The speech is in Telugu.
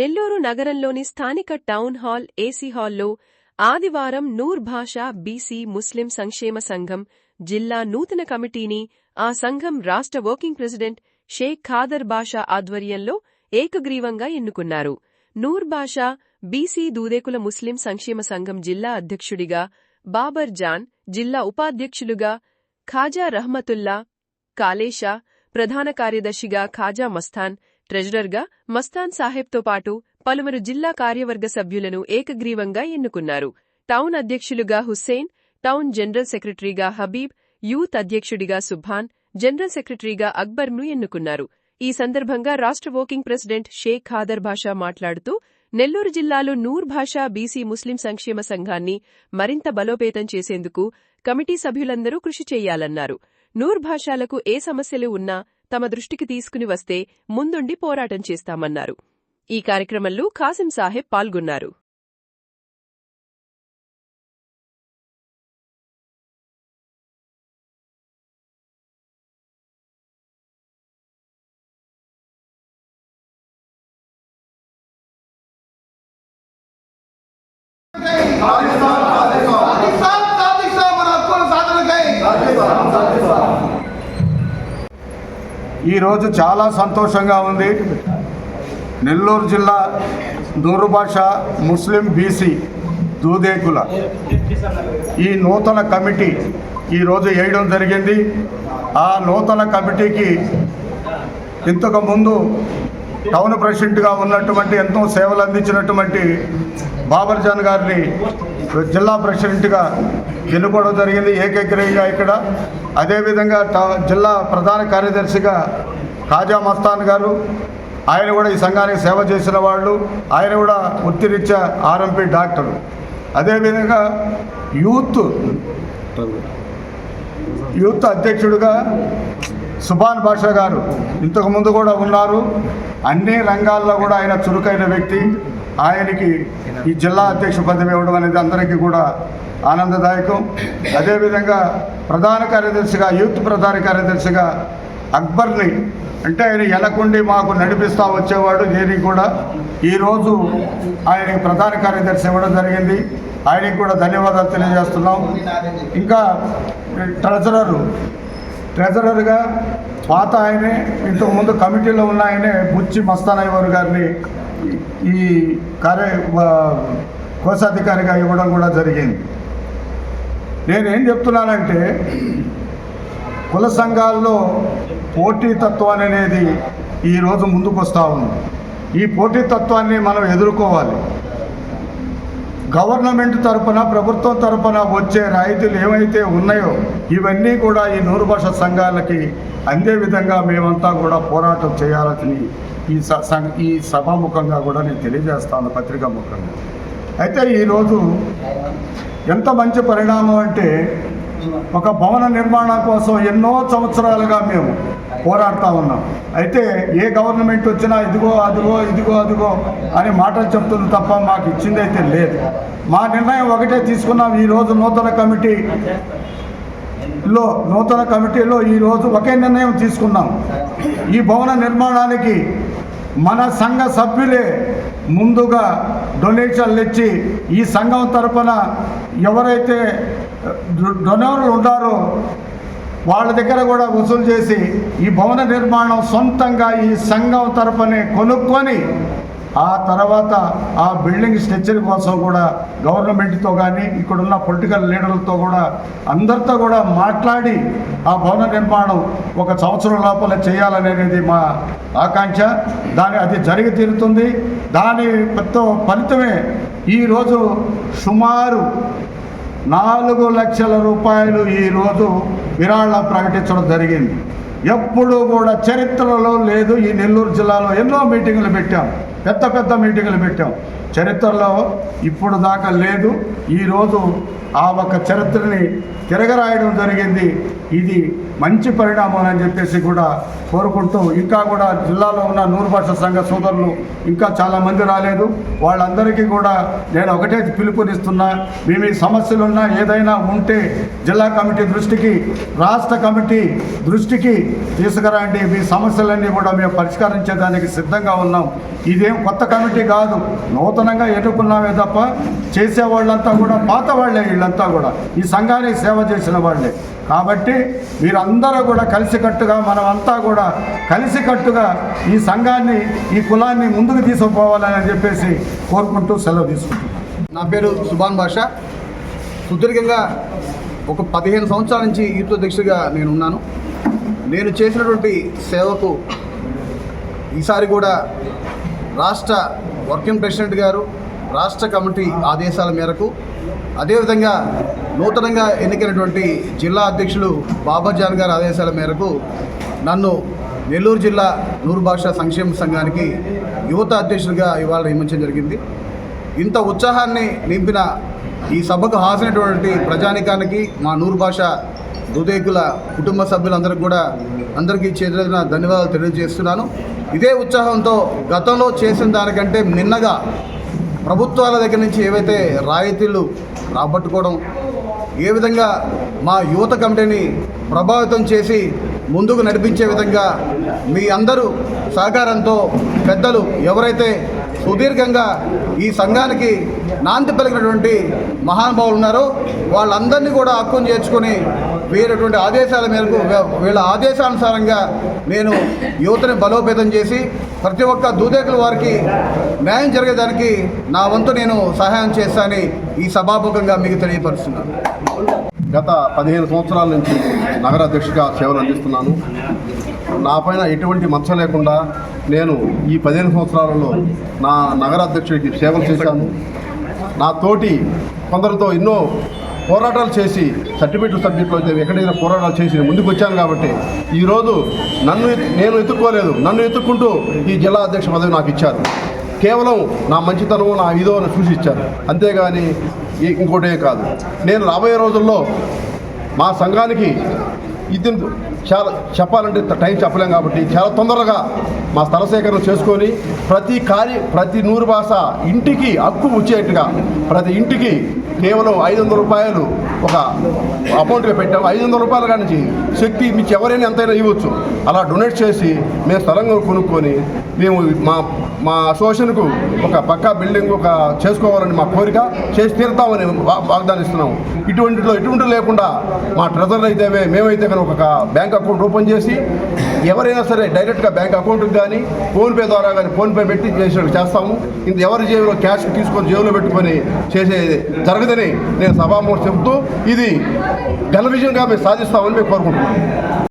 నెల్లూరు నగరంలోని స్థానిక టౌన్ హాల్ ఏసీ హాల్లో ఆదివారం నూర్ భాషా బీసీ ముస్లిం సంక్షేమ సంఘం జిల్లా నూతన కమిటీని ఆ సంఘం రాష్ట్ర వర్కింగ్ ప్రెసిడెంట్ షేక్ ఖాదర్ బాషా ఆధ్వర్యంలో ఏకగ్రీవంగా ఎన్నుకున్నారు. నూర్ భాషా బీసీ దూదేకుల ముస్లిం సంక్షేమ సంఘం జిల్లా అధ్యక్షుడిగా బాబర్ జాన్, జిల్లా ఉపాధ్యక్షులుగా ఖాజా రహ్మతుల్లా కాలేషా, ప్రధాన కార్యదర్శిగా ఖాజా మస్తాన్, ట్రెజరర్గా మస్తాన్ సాహెబ్తో పాటు పలువురు జిల్లా కార్యవర్గ సభ్యులను ఏకగ్రీవంగా ఎన్నుకున్నారు. టౌన్ అధ్యక్షులుగా హుస్సేన్, టౌన్ జనరల్ సెక్రటరీగా హబీబ్, యూత్ అధ్యక్షుడిగా సుభాన్, జనరల్ సెక్రటరీగా అక్బర్ను ఎన్నుకున్నారు. ఈ సందర్భంగా రాష్ట్ర వర్కింగ్ ప్రెసిడెంట్ షేక్ ఖాదర్ బాషా మాట్లాడుతూ నెల్లూరు జిల్లాలో నూర్ భాషా బీసీ ముస్లిం సంక్షేమ సంఘాన్ని మరింత బలోపేతం చేసేందుకు కమిటీ సభ్యులందరూ కృషి చేయాలన్నారు. నూర్ భాషాలకు ఏ సమస్యలు ఉన్నా తమ దృష్టికి తీసుకుని వస్తే ముందుండి పోరాటం చేస్తామన్నారు. ఈ కార్యక్రమంలో ఖాసిం సాహెబ్ పాల్గొన్నారు. ఈరోజు చాలా సంతోషంగా ఉంది. నెల్లూరు జిల్లా నూరు భాషా ముస్లిం బీసీ దూదేకుల ఈ నూతన కమిటీ ఈరోజు వేయడం జరిగింది. ఆ నూతన కమిటీకి ఇంతకుముందు టౌన్ ప్రెసిడెంట్గా ఉన్నటువంటి ఎంతో సేవలు అందించినటువంటి బాబర్ జాన్ గారిని జిల్లా ప్రెసిడెంట్గా ఎన్నుకోవడం జరిగింది ఏకగ్రీవంగా ఇక్కడ. అదేవిధంగా జిల్లా ప్రధాన కార్యదర్శిగా ఖాజా మస్తాన్ గారు, ఆయన కూడా ఈ సంఘానికి సేవ చేసిన వాళ్ళు, ఆయన కూడా వృత్తిరీత్యా ఆర్ఎంపీ డాక్టరు. అదేవిధంగా యూత్ అధ్యక్షుడిగా సుభాన్ బాషా గారు ఇంతకుముందు కూడా ఉన్నారు. అన్ని రంగాల్లో కూడా ఆయన చురుకైన వ్యక్తి. ఆయనకి ఈ జిల్లా అధ్యక్ష పదవి ఇవ్వడం అనేది అందరికీ కూడా ఆనందదాయకం. అదేవిధంగా ప్రధాన కార్యదర్శిగా యూత్ ప్రధాన కార్యదర్శిగా అక్బర్ని, అంటే ఆయన వెనకుండి మాకు నడిపిస్తూ వచ్చేవాడు, దేనికి కూడా ఈరోజు ఆయనకి ప్రధాన కార్యదర్శి ఇవ్వడం జరిగింది. ఆయనకి కూడా ధన్యవాదాలు తెలియజేస్తున్నాం. ఇంకా ట్రెజరర్గా పాత ఆయనే, ఇంతకుముందు కమిటీలో ఉన్న ఆయనే బుచ్చి మస్తానయ్య గారిని ఈ కోశాధికారిగా ఇవ్వడం కూడా జరిగింది. నేనేం చెప్తున్నానంటే కుల సంఘాల్లో పోటీతత్వం అనేది ఈరోజు ముందుకు వస్తూ ఉంది. ఈ పోటీతత్వాన్ని మనం ఎదుర్కోవాలి. గవర్నమెంట్ తరఫున, ప్రభుత్వం తరఫున వచ్చే రాయితీలు ఏవైతే ఉన్నాయో ఇవన్నీ కూడా ఈ నూరు భాష సంఘాలకి అందే విధంగా మేమంతా కూడా పోరాటం చేయాలని ఈ సభాముఖంగా కూడా నేను తెలియజేస్తాను, పత్రికా ముఖంగా. అయితే ఈరోజు ఎంత మంచి పరిణామం అంటే, ఒక భవన నిర్మాణం కోసం ఎన్నో సంవత్సరాలుగా మేము పోరాడుతూ ఉన్నాం. అయితే ఏ గవర్నమెంట్ వచ్చినా ఇదిగో అదిగో అని మాటలు చెప్తుంది తప్ప మాకు ఇచ్చిందైతే లేదు. మా నిర్ణయం ఒకటే తీసుకున్నాం. ఈరోజు నూతన కమిటీలో ఈరోజు ఒకే నిర్ణయం తీసుకున్నాం. ఈ భవన నిర్మాణానికి మన సంఘ సభ్యులే ముందుగా డొనేషన్లు ఇచ్చి ఈ సంఘం తరపున ఎవరైతే డొనేర్లు ఉన్నారో వాళ్ళ దగ్గర కూడా వసూలు చేసి ఈ భవన నిర్మాణం సొంతంగా ఈ సంఘం తరపునే కొనుక్కొని ఆ తర్వాత ఆ బిల్డింగ్ స్ట్రక్చర్ కోసం కూడా గవర్నమెంట్తో కానీ ఇక్కడున్న పొలిటికల్ లీడర్లతో కూడా అందరితో కూడా మాట్లాడి ఆ భవన నిర్మాణం 1 సంవత్సరం లోపల చేయాలనేది మా ఆకాంక్ష. అది జరిగి తీరుతుంది. దాని ఫలితమే ఈరోజు సుమారు 4 లక్షల రూపాయలు ఈరోజు విరాళం ప్రకటించడం జరిగింది. ఎప్పుడూ కూడా చరిత్రలో లేదు. ఈ నెల్లూరు జిల్లాలో ఎన్నో మీటింగులు పెట్టాం, పెద్ద మీటింగులు పెట్టాం. చరిత్రలో ఇప్పుడు దాకా లేదు. ఈరోజు ఆ ఒక్క చరిత్రని తిరగరాయడం జరిగింది. ఇది మంచి పరిణామం అని చెప్పేసి కూడా కోరుకుంటూ, ఇంకా కూడా జిల్లాలో ఉన్న నూరు భాష సంఘ సోదరులు ఇంకా చాలామంది రాలేదు. వాళ్ళందరికీ కూడా నేను ఒకటే పిలుపునిస్తున్నా, మీ సమస్యలున్నా ఏదైనా ఉంటే జిల్లా కమిటీ దృష్టికి, రాష్ట్ర కమిటీ దృష్టికి తీసుకురండి. మీ సమస్యలన్నీ కూడా మేము పరిష్కరించేదానికి సిద్ధంగా ఉన్నాం. ఇదేం కొత్త కమిటీ కాదు, నూతనంగా ఎన్నుకున్నామే తప్ప చేసేవాళ్ళంతా కూడా పాత వాళ్ళే. వీళ్ళంతా కూడా ఈ సంఘానికి సేవ చేసిన వాళ్ళే. కాబట్టి మీరందరూ కూడా కలిసికట్టుగా, మనమంతా కూడా కలిసికట్టుగా ఈ సంఘాన్ని, ఈ కులాన్ని ముందుకు తీసుకుపోవాలని చెప్పేసి కోరుకుంటూ సెలవు తీసుకుంటున్నాను. నా పేరు సుభాన్ భాషా. సుదీర్ఘంగా ఒక 15 సంవత్సరాల నుంచి యూత్ అధ్యక్షుడిగా నేను ఉన్నాను. నేను చేసినటువంటి సేవకు ఈసారి కూడా రాష్ట్ర వర్కింగ్ ప్రెసిడెంట్ గారు, రాష్ట్ర కమిటీ ఆదేశాల మేరకు, అదేవిధంగా నూతనంగా ఎన్నికైనటువంటి జిల్లా అధ్యక్షులు బాబాజాన్ గారి ఆదేశాల మేరకు నన్ను నెల్లూరు జిల్లా నూరు భాష సంక్షేమ సంఘానికి యువత అధ్యక్షుడిగా ఇవాళ నియమించడం జరిగింది. ఇంత ఉత్సాహాన్ని నింపిన ఈ సభకు హాజరైనటువంటి ప్రజానికానికి, మా నూరు భాష దుదేకుల కుటుంబ సభ్యులందరికీ కూడా అందరికీ చేతులెత్తిన ధన్యవాదాలు తెలియజేస్తున్నాను. ఇదే ఉత్సాహంతో గతంలో చేసిన దానికంటే నిన్నగా ప్రభుత్వాల దగ్గర నుంచి ఏవైతే రాయితీలు రాబట్టుకోవడం, ఏ విధంగా మా యువత కమిటీని ప్రభావితం చేసి ముందుకు నడిపించే విధంగా మీ అందరూ సహకారంతో పెద్దలు ఎవరైతే సుదీర్ఘంగా ఈ సంఘానికి నాంది పలికినటువంటి మహానుభావులు ఉన్నారో వాళ్ళందరినీ కూడా హక్కును చేర్చుకొని వేరేటువంటి ఆదేశాల మేరకు, వీళ్ళ ఆదేశానుసారంగా నేను యువతని బలోపేతం చేసి ప్రతి ఒక్క దూదేకుల వారికి న్యాయం జరిగేదానికి నా వంతు నేను సహాయం చేస్తానని ఈ సభాముఖంగా మీకు తెలియపరుస్తున్నాను. గత 15 సంవత్సరాల నుంచి నగర అధ్యక్షుడిగా సేవలు అందిస్తున్నాను. నా పైన ఎటువంటి మచ్చ లేకుండా నేను ఈ 15 సంవత్సరాలలో నా నగర అధ్యక్షుడికి సేవలు చేశాను. నా తోటి కొందరితో ఎన్నో పోరాటాలు చేసి సబ్జెక్టులో అయితే ఎక్కడైనా పోరాటాలు చేసి ముందుకు వచ్చాను. కాబట్టి ఈరోజు నేను ఎత్తుక్కోలేదు, నన్ను ఎత్తుక్కుంటూ ఈ జిల్లా అధ్యక్ష పదవి నాకు ఇచ్చారు. కేవలం నా మంచితనం, నా ఇదో చూసి ఇచ్చారు, అంతేగాని ఇంకోటే కాదు. నేను రాబోయే రోజుల్లో మా సంఘానికి ఇది చాలా చెప్పాలంటే టైం చెప్పలేం. కాబట్టి చాలా తొందరగా మా స్థల సేకరణ చేసుకొని ప్రతి నూరు భాష ఇంటికి హక్కు వచ్చేట్టుగా ప్రతి ఇంటికి కేవలం 500 రూపాయలు ఒక అమౌంట్గా పెట్టాము. 500 రూపాయల కానీ శక్తి మీకు ఎవరైనా ఎంతైనా ఇవ్వచ్చు. అలా డొనేట్ చేసి మేము స్థలంగా కొనుక్కొని మేము మా అసోసియేషన్కు ఒక పక్కా బిల్డింగ్ ఒక చేసుకోవాలని మా కోరిక, చేసి తీరుతామని వాగ్దానం ఇస్తున్నాము. ఇటువంటి లేకుండా మా ట్రెజర్ అయితే మేమైతే కనుక ఒక బ్యాంక్ అకౌంట్ ఓపెన్ చేసి ఎవరైనా సరే డైరెక్ట్గా బ్యాంక్ అకౌంట్కి కానీ ఫోన్పే ద్వారా కానీ ఫోన్పే పెట్టి చేస్తాము. ఇంత ఎవరి జేబులో క్యాష్ తీసుకొని జేబులో పెట్టుకొని చేసేది జరగదని నేను సభాముఖంగా చెబుతూ ఇది ఘన విజయంగా మేము సాధిస్తామని మేము కోరుకుంటున్నాం.